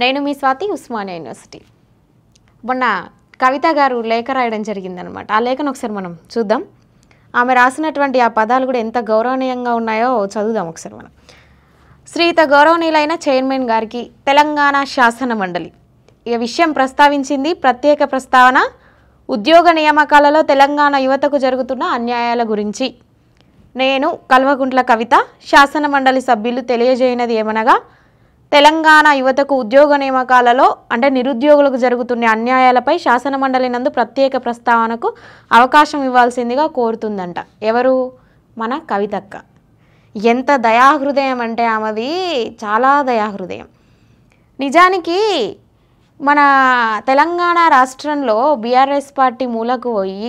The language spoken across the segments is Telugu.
నేను మీ స్వాతి ఉస్మానియా యూనివర్సిటీ. మొన్న కవిత గారు లేఖ రాయడం జరిగిందనమాట. ఆ లేఖను ఒకసారి మనం చూద్దాం. ఆమె రాసినటువంటి ఆ పదాలు కూడా ఎంత గౌరవనీయంగా ఉన్నాయో చదువుదాం ఒకసారి మనం. శ్రీయుత గౌరవనీయులైన చైర్మన్ గారికి తెలంగాణ శాసన మండలి ఈ విషయం ప్రస్తావించింది. ప్రత్యేక ప్రస్తావన ఉద్యోగ నియామకాలలో తెలంగాణ యువతకు జరుగుతున్న అన్యాయాల గురించి. నేను కల్వకుంట్ల కవిత శాసన మండలి సభ్యులు తెలియజేయనది ఏమనగా, తెలంగాణ యువతకు ఉద్యోగ నియామకాలలో అంటే నిరుద్యోగులకు జరుగుతున్న అన్యాయాలపై శాసన మండలి నందు ప్రత్యేక ప్రస్తావనకు అవకాశం ఇవ్వాల్సిందిగా కోరుతుందంట. ఎవరు? మన కవితక్క. ఎంత దయాహృదయం అంటే ఆమెది చాలా దయాహృదయం. నిజానికి మన తెలంగాణ రాష్ట్రంలో బీఆర్ఎస్ పార్టీ మూలకు పోయి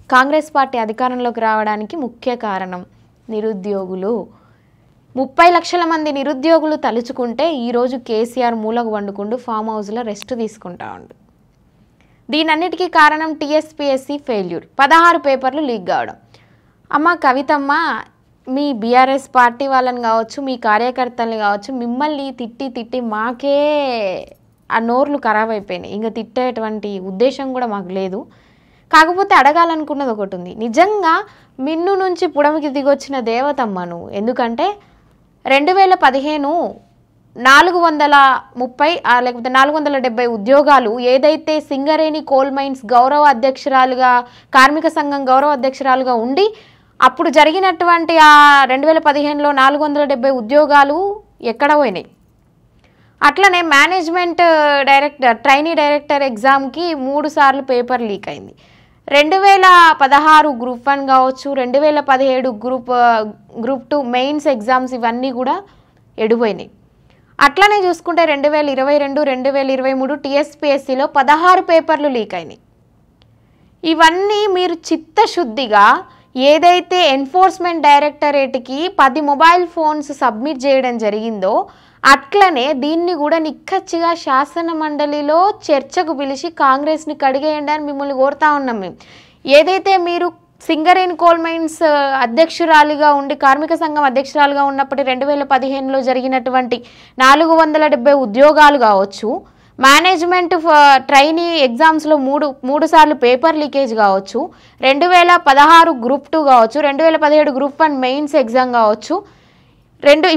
కాంగ్రెస్ పార్టీ అధికారంలోకి రావడానికి ముఖ్య కారణం నిరుద్యోగులు. 30 లక్షల మంది నిరుద్యోగులు తలుచుకుంటే ఈరోజు కేసీఆర్ మూలకు వండుకుంటూ ఫామ్ హౌస్లో రెస్ట్ తీసుకుంటా ఉండు. దీనన్నిటికీ కారణం టీఎస్పీఎస్సీ ఫెయిల్యూర్, 16 పేపర్లు లీక్ కావడం. అమ్మ కవితమ్మ, మీ బీఆర్ఎస్ పార్టీ వాళ్ళని కావచ్చు, మీ కార్యకర్తల్ని కావచ్చు, మిమ్మల్ని తిట్టి మాకే ఆ నోర్లు ఖరాబ్ అయిపోయినాయి. ఇంకా తిట్టేటువంటి ఉద్దేశం కూడా మాకు లేదు. కాకపోతే అడగాలనుకున్నది ఒకటి ఉంది. నిజంగా మిన్ను నుంచి పుడమికి దిగొచ్చిన దేవతమ్మను. ఎందుకంటే 2015 430 లేకపోతే 470 ఉద్యోగాలు ఏదైతే సింగరేణి కోల్ మైన్స్ గౌరవ అధ్యక్షురాలుగా, కార్మిక సంఘం గౌరవ అధ్యక్షురాలుగా ఉండి అప్పుడు జరిగినటువంటి ఆ 2015లో 470 ఉద్యోగాలు ఎక్కడ పోయినాయి. అట్లనే మేనేజ్మెంట్ ట్రైనీ డైరెక్టర్ ఎగ్జామ్కి 3 సార్లు పేపర్ లీక్ అయింది. 2016 గ్రూప్ 1 కావచ్చు, 2017 గ్రూప్ 2 మెయిన్స్ ఎగ్జామ్స్ ఇవన్నీ కూడా ఎడిపోయినాయి. అట్లనే చూసుకుంటే 2022, 2023 టీఎస్పీఎస్సీలో 16 పేపర్లు లీక్ అయినాయి. ఇవన్నీ మీరు చిత్తశుద్ధిగా ఏదైతే ఎన్ఫోర్స్మెంట్ డైరెక్టరేట్కి 10 మొబైల్ ఫోన్స్ సబ్మిట్ చేయడం జరిగిందో అట్లనే దీన్ని కూడా నిక్కచ్చిగా శాసన మండలిలో చర్చకు పిలిచి కాంగ్రెస్ని కడిగేయండి అని మిమ్మల్ని కోరుతా ఉన్నాం మేము. ఏదైతే మీరు సింగరేణి కోల్ మైన్స్ అధ్యక్షురాలిగా ఉండి కార్మిక సంఘం అధ్యక్షురాలుగా ఉన్నప్పటి 2015లో జరిగినటువంటి 470 ఉద్యోగాలు కావచ్చు, మేనేజ్మెంట్ ట్రైనీ ఎగ్జామ్స్లో 3 సార్లు పేపర్ లీకేజ్ కావచ్చు, 2016 గ్రూప్ 2 కావచ్చు, 2017 గ్రూప్ 1 మెయిన్స్ ఎగ్జామ్ కావచ్చు,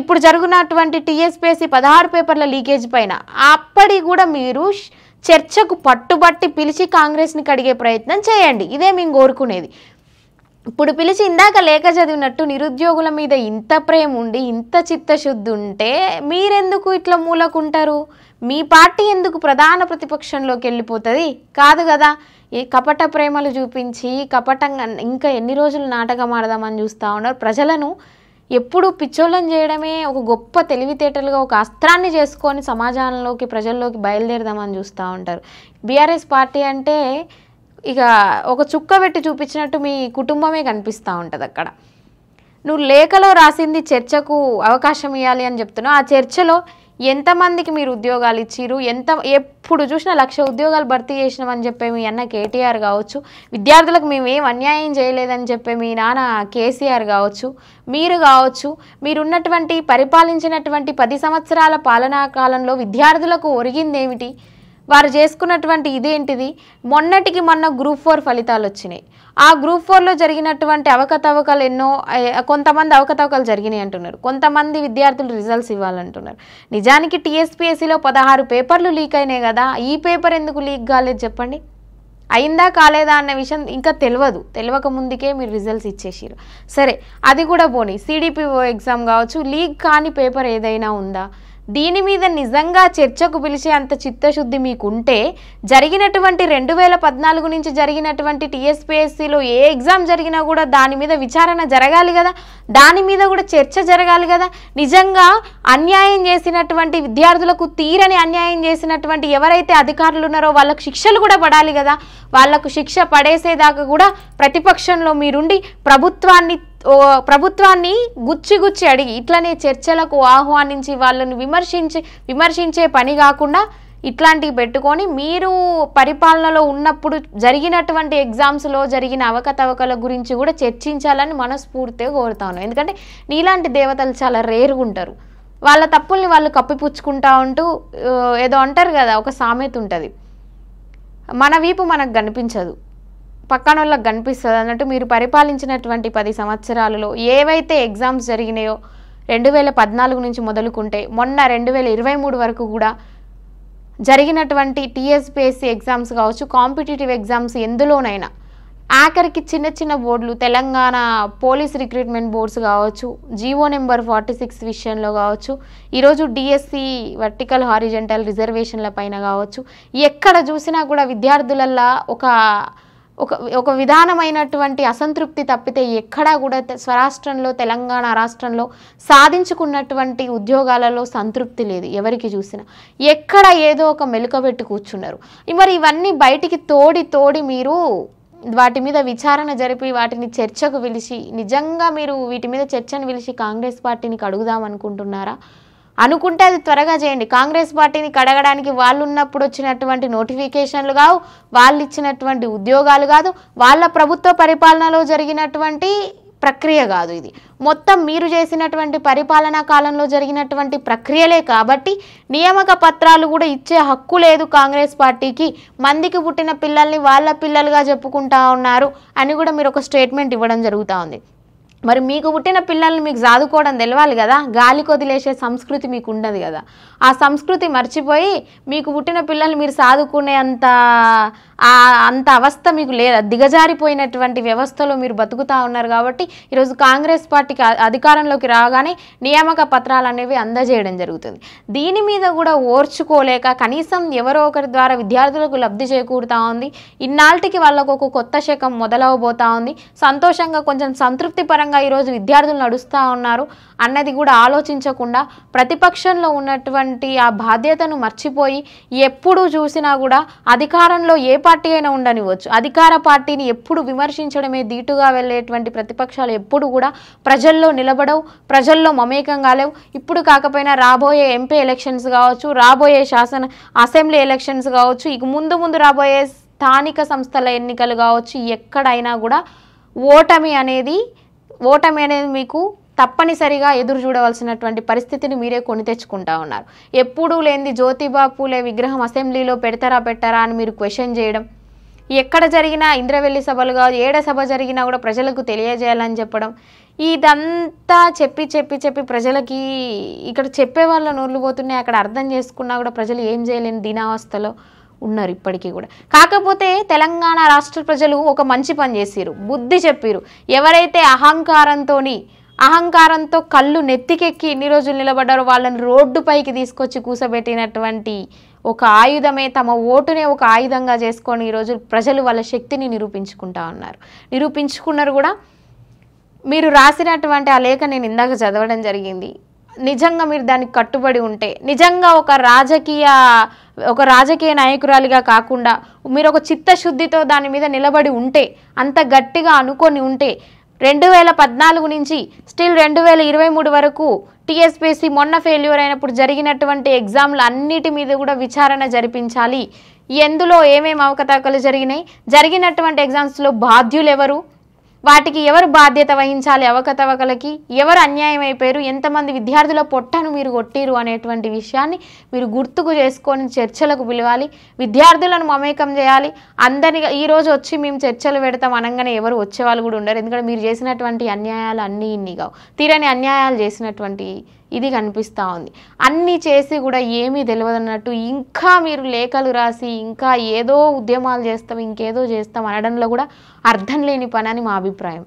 ఇప్పుడు జరుగుతున్నటువంటి టీఎస్పీఎస్సీ 16 పేపర్ల లీకేజ్ పైన అప్పటి కూడా మీరు చర్చకు పట్టుబట్టి పిలిచి కాంగ్రెస్ని కడిగే ప్రయత్నం చేయండి. ఇదే మేము కోరుకునేది. ఇప్పుడు పిలిచి ఇందాక లేఖ చదివినట్టు నిరుద్యోగుల మీద ఇంత ప్రేమ ఉండి ఇంత చిత్తశుద్ధి ఉంటే మీరెందుకు ఇట్లా మూలకుంటారు? మీ పార్టీ ఎందుకు ప్రధాన ప్రతిపక్షంలోకి వెళ్ళిపోతుంది? కాదు కదా. ఈ కపట ప్రేమలు చూపించి కపటంగా ఇంకా ఎన్ని రోజులు నాటకం ఆడదామని చూస్తూ ఉన్నారు. ప్రజలను ఎప్పుడు పిచ్చోళ్ళని చేయడమే ఒక గొప్ప తెలివితేటలుగా ఒక అస్త్రాన్ని చేసుకొని సమాజంలోకి ప్రజల్లోకి బయలుదేరదామని చూస్తూ ఉంటారు. బీఆర్ఎస్ పార్టీ అంటే ఇక ఒక చుక్క పెట్టి చూపించినట్టు మీ కుటుంబమే కనిపిస్తూ ఉంటుంది అక్కడ. నువ్వు లేఖలో రాసింది చర్చకు అవకాశం ఇవ్వాలి అని చెప్తున్నావు. ఆ చర్చలో ఎంతమందికి మీరు ఉద్యోగాలు ఇచ్చిరు? ఎప్పుడు చూసినా 1,00,000 ఉద్యోగాలు భర్తీ చేసినామని చెప్పే మీ అన్న కేటీఆర్ కావచ్చు, విద్యార్థులకు మేమేం అన్యాయం చేయలేదని చెప్పే మీ నాన్న కేసీఆర్ కావచ్చు, మీరు కావచ్చు, మీరున్నటువంటి పరిపాలించినటువంటి 10 సంవత్సరాల పాలనా కాలంలో విద్యార్థులకు ఒరిగిందేమిటి? వారు చేసుకున్నటువంటి ఇదేంటిది? మొన్నటికి మొన్న గ్రూప్ 4 ఫలితాలు వచ్చినాయి. ఆ గ్రూప్ 4లో జరిగినటువంటి అవకతవకలు ఎన్నో, కొంతమంది అవకతవకలు జరిగినాయి అంటున్నారు, కొంతమంది విద్యార్థులు రిజల్ట్స్ ఇవ్వాలంటున్నారు. నిజానికి టీఎస్పీఎస్సీలో 16 పేపర్లు లీక్ అయినాయి కదా. ఈ పేపర్ ఎందుకు లీక్ కాలేదు చెప్పండి? అయిందా కాలేదా అన్న విషయం ఇంకా తెలియక ముందుకే మీరు రిజల్ట్స్ ఇచ్చేసారు. సరే, అది కూడా పోనీ. సిడిపిఓ ఎగ్జామ్ కావచ్చు, లీక్ కాని పేపర్ ఏదైనా ఉందా? దీని మీద నిజంగా చర్చకు పిలిచే అంత చిత్తశుద్ధి మీకుంటే జరిగినటువంటి 2014 నుంచి జరిగినటువంటి టీఎస్పీఎస్సీలో ఏ ఎగ్జామ్ జరిగినా కూడా దాని మీద విచారణ జరగాలి కదా, దాని మీద కూడా చర్చ జరగాలి కదా. నిజంగా అన్యాయం చేసినటువంటి విద్యార్థులకు, తీరని అన్యాయం చేసినటువంటి ఎవరైతే అధికారులు ఉన్నారో వాళ్ళకు శిక్షలు కూడా పడాలి కదా. వాళ్లకు శిక్ష పడేసేదాకా కూడా ప్రతిపక్షంలో మీరుండి ప్రభుత్వాన్ని గుచ్చి అడిగి ఇట్లనే చర్చలకు ఆహ్వానించి వాళ్ళని విమర్శించే పని కాకుండా ఇట్లాంటివి పెట్టుకొని మీరు పరిపాలనలో ఉన్నప్పుడు జరిగినటువంటి ఎగ్జామ్స్లో జరిగిన అవకతవకల గురించి కూడా చర్చించాలని మనస్ఫూర్తిగా కోరుతాను. ఎందుకంటే నీలాంటి దేవతలు చాలా రేరుగా ఉంటారు. వాళ్ళ తప్పుల్ని వాళ్ళు కప్పిపుచ్చుకుంటా ఉంటూ ఏదో అంటారు కదా, ఒక సామెత ఉంటుంది, మన వీపు మనకు కనిపించదు పక్కన వాళ్ళకి కనిపిస్తుంది అన్నట్టు. మీరు పరిపాలించినటువంటి 10 సంవత్సరాలలో ఏవైతే ఎగ్జామ్స్ జరిగినాయో 2014 నుంచి మొదలుకుంటే మొన్న 2023 వరకు కూడా జరిగినటువంటి టీఎస్పీఎస్సీ ఎగ్జామ్స్ కావచ్చు, కాంపిటేటివ్ ఎగ్జామ్స్ ఎందులోనైనా ఆఖరికి చిన్న చిన్న బోర్డులు, తెలంగాణ పోలీస్ రిక్రూట్మెంట్ బోర్డ్స్ కావచ్చు, జీవో నెంబర్ 46 విషయంలో కావచ్చు, ఈరోజు డిఎస్సి వర్టికల్ హారిజెంటల్ రిజర్వేషన్ల పైన కావచ్చు, ఎక్కడ చూసినా కూడా విద్యార్థులల్లా ఒక విధానమైనటువంటి అసంతృప్తి తప్పితే ఎక్కడా కూడా స్వరాష్ట్రంలో తెలంగాణ రాష్ట్రంలో సాధించుకున్నటువంటి ఉద్యోగాలలో సంతృప్తి లేదు. ఎవరికి చూసినా ఎక్కడ ఏదో ఒక మెలుకబెట్టి కూర్చున్నారు. మరి ఇవన్నీ బయటికి తోడి మీరు వాటి మీద విచారణ జరిపి వాటిని చర్చకు పిలిచి, నిజంగా మీరు వీటి మీద చర్చను పిలిచి కాంగ్రెస్ పార్టీని కడుగుదాం అనుకుంటున్నారా? అనుకుంటే అది త్వరగా చేయండి. కాంగ్రెస్ పార్టీని కడగడానికి వాళ్ళు ఉన్నప్పుడు వచ్చినటువంటి నోటిఫికేషన్లు కావు, వాళ్ళు ఇచ్చినటువంటి ఉద్యోగాలు కాదు, వాళ్ళ ప్రభుత్వ పరిపాలనలో జరిగినటువంటి ప్రక్రియ కాదు, ఇది మొత్తం మీరు చేసినటువంటి పరిపాలనా కాలంలో జరిగినటువంటి ప్రక్రియలే. కాబట్టి నియామక పత్రాలు కూడా ఇచ్చే హక్కు లేదు కాంగ్రెస్ పార్టీకి. మందికి పుట్టిన పిల్లల్ని వాళ్ళ పిల్లలుగా చెప్పుకుంటా ఉన్నారు అని కూడా మీరు ఒక స్టేట్మెంట్ ఇవ్వడం జరుగుతూ ఉంది. మరి మీకు పుట్టిన పిల్లల్ని మీకు చదువుకోవడం తెలవాలి కదా, గాలికి వదిలేసే సంస్కృతి మీకు ఉండదు కదా. ఆ సంస్కృతి మర్చిపోయి మీకు పుట్టిన పిల్లల్ని మీరు చదువుకునే అంత అవస్థ మీకు లేదా, దిగజారిపోయినటువంటి వ్యవస్థలో మీరు బతుకుతూ ఉన్నారు. కాబట్టి ఈరోజు కాంగ్రెస్ పార్టీకి అధికారంలోకి రాగానే నియామక పత్రాలు అనేవి అందజేయడం జరుగుతుంది. దీని మీద కూడా ఓర్చుకోలేక కనీసం ఎవరో ఒకరి ద్వారా విద్యార్థులకు లబ్ధి చేకూరుతూ ఉంది. ఇన్నాళ్ళకి వాళ్ళకు ఒక కొత్త శకం మొదలవబోతూ ఉంది. సంతోషంగా కొంచెం సంతృప్తి పరంగా ఈరోజు విద్యార్థులు నడుస్తూ ఉన్నారు అన్నది కూడా ఆలోచించకుండా ప్రతిపక్షంలో ఉన్నటువంటి ఆ బాధ్యతను మర్చిపోయి ఎప్పుడు చూసినా కూడా అధికారంలో ఏ పార్టీ అయినా ఉండనివ్వచ్చు, అధికార పార్టీని ఎప్పుడు విమర్శించడమే దీటుగా వెళ్ళేటువంటి ప్రతిపక్షాలు ఎప్పుడు కూడా ప్రజల్లో నిలబడవు, ప్రజల్లో మమేకం కాలేవు. ఇప్పుడు కాకపోయినా రాబోయే ఎంపీ ఎలక్షన్స్ కావచ్చు, రాబోయే అసెంబ్లీ ఎలక్షన్స్ కావచ్చు, ఇక ముందు రాబోయే స్థానిక సంస్థల ఎన్నికలు కావచ్చు, ఎక్కడైనా కూడా ఓటమి అనేది మీకు తప్పనిసరిగా ఎదురు చూడవలసినటువంటి పరిస్థితిని మీరే కొని తెచ్చుకుంటా ఉన్నారు. ఎప్పుడూ లేనిది జ్యోతిబా పూలే విగ్రహం అసెంబ్లీలో పెట్టరా అని మీరు క్వశ్చన్ చేయడం, ఎక్కడ జరిగినా ఇంద్రవెల్లి సభలుగా ఏడ సభ జరిగినా కూడా ప్రజలకు తెలియజేయాలని చెప్పడం, ఇదంతా చెప్పి ప్రజలకి ఇక్కడ చెప్పే వాళ్ళ నోర్లు పోతున్నాయి. అక్కడ అర్థం చేసుకున్నా కూడా ప్రజలు ఏం చేయలేని దీనావస్థలో ఉన్నారు ఇప్పటికీ కూడా. కాకపోతే తెలంగాణ రాష్ట్ర ప్రజలు ఒక మంచి పని చేసిరు, బుద్ధి చెప్పిరు. ఎవరైతే అహంకారంతో కళ్ళు నెత్తికెక్కి ఇన్ని రోజులు నిలబడ్డారో వాళ్ళని రోడ్డుపైకి తీసుకొచ్చి కూసబెట్టినటువంటి ఒక ఆయుధమే, తమ ఓటునే ఒక ఆయుధంగా చేసుకొని ఈరోజు ప్రజలు వాళ్ళ శక్తిని నిరూపించుకున్నారు కూడా. మీరు రాసినటువంటి ఆ లేఖ నేను ఇందాక చదవడం జరిగింది. నిజంగా మీరు దానికి కట్టుబడి ఉంటే, నిజంగా ఒక రాజకీయ నాయకురాలిగా కాకుండా మీరు ఒక చిత్తశుద్ధితో దాని మీద నిలబడి ఉంటే, అంత గట్టిగా అనుకొని ఉంటే, 2014 నుంచి స్టిల్ 2023 వరకు టీఎస్పీఎస్సీ మొన్న ఫెయిల్యూర్ అయినప్పుడు జరిగినటువంటి ఎగ్జామ్లు అన్నిటి మీద కూడా విచారణ జరిపించాలి. ఎందులో ఏమేమి అవకతవకలు జరిగినటువంటి ఎగ్జామ్స్లో బాధ్యులు ఎవరు, వాటికి ఎవరు బాధ్యత వహించాలి, అవకతవకలకి ఎవరు అన్యాయం అయిపోయారు, ఎంతమంది విద్యార్థుల పొట్టను మీరు కొట్టిరు అనేటువంటి విషయాన్ని మీరు గుర్తుకు చేసుకొని చర్చలకు పిలవాలి, విద్యార్థులను మమేకం చేయాలి. అందరినీ ఈరోజు వచ్చి మేము చర్చలు పెడతాం అనగానే ఎవరు వచ్చేవాళ్ళు కూడా ఉండరు. ఎందుకంటే మీరు చేసినటువంటి అన్యాయాలు అన్నీ ఇన్నిగా తీరని అన్యాయాలు చేసినటువంటి ఇది కనిపిస్తూ ఉంది. అన్నీ చేసి కూడా ఏమీ తెలియదన్నట్టు ఇంకా మీరు లేఖలు రాసి ఇంకా ఏదో ఉద్యమాలు చేస్తాం, ఇంకేదో చేస్తాం అనడంలో కూడా అర్థం లేని పని అని మా అభిప్రాయం.